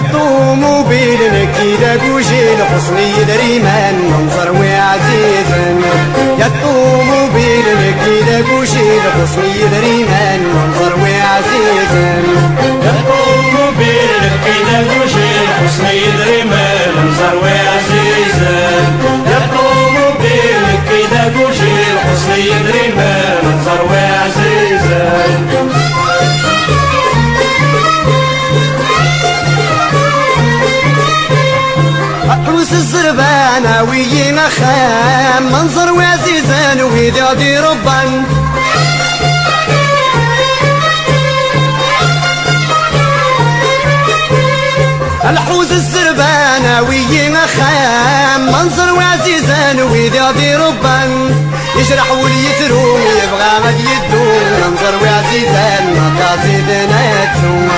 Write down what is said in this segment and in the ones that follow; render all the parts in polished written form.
الطوموبيل كيدا كوشي الحسني دريمان منظر وعزيز يا الطوموبيل كيدا كوشي الحسني دريمان منظر وعزيز يا الطوموبيل كيدا كوشي الحسني دريمان منظر وعزيز يا الطوموبيل كيدا كوشي الحسني دريمان منظر وعزيز عروس الزربانة وينا خام منظر وعزيزان ويدادي ربان الحوز الزربانة وينا خام منظر وعزيزان ويدادي ربان يجرح وليتروم يبغى غد يدوم منظر وعزيزان مقاصدنا تسوم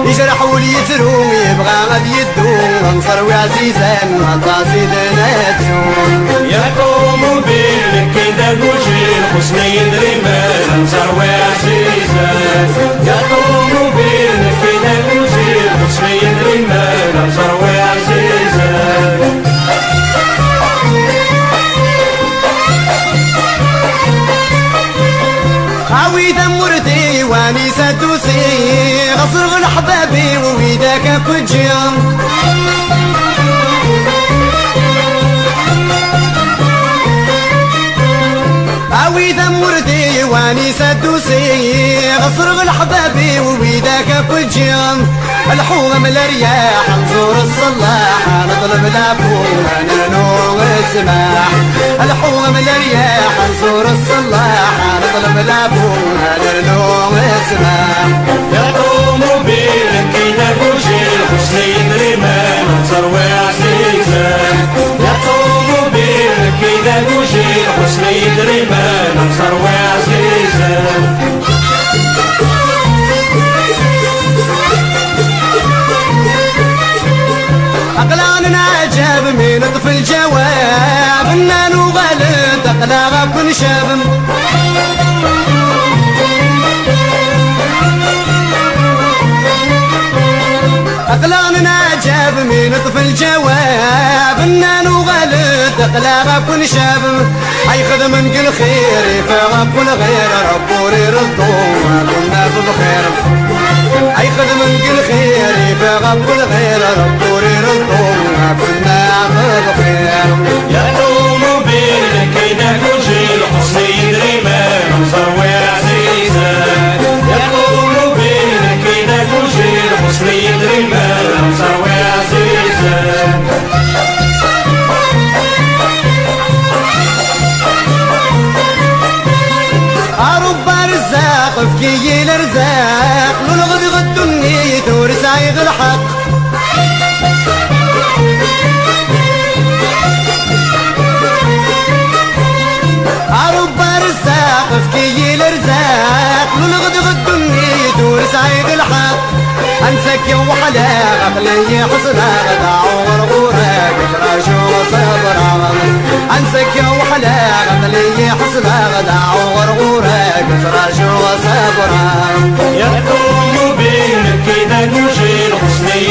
يجرح وليتروم يبغى غد يدوم منظر وعزيزان مقاصدنا تسوم يا طوموبيل كيدا كوشي الحسني دريمان منظر وعزيزان يا طوموبيل كيدا كوشي الحسني دريمان منظر وعزيزان عويد مرتي واني سدوسي غصر الحبابي ويداك كجيم عويد مرتي واني سدوسي غصر الحبابي ويداك كجيم الحوم الرياح نزور الصلاح نطلب لابوم ننوم السماح الحوم الرياح نزور الصلاح نطلب لابوم ننوم السماح يا طوموبيل كيدا كوشي الحسني دريمان منظر وعزيزان يا طوموبيل كيدا كوشي الحسني دريمان منظر وعزيزان أقلان عجب من طفل جواب النانو غلط أقلاغ كن شاب أقلان عجب من طفل جواب النانو غلط أقلاغ كن شاب أي خدم نقل خير يفاغ كل غير ربوري رضوم كنا بخير أي خدم نقل خير يفاغ كل غير ربوري رضوم كنا بخير يا طوموبيل كيدا كوشي الحسني دريمان منظر وعزيزان يا طوموبيل كيدا كوشي الحسني دريمان منظر وعزيزان أرب رزاق فكي الارزاق نلغد غدني تورس عيغ الحق أرب رزاق فكي الارزاق نلغد غدني تورس عيغ الحق انسك يوم حلاق لي حصنا غدا وغرغورك تراجو صبرا انسك يوم حلاق لي حصنا غدا وغرغورك تراجو صبرا يا طوموبيل كيدا كوشي الحسني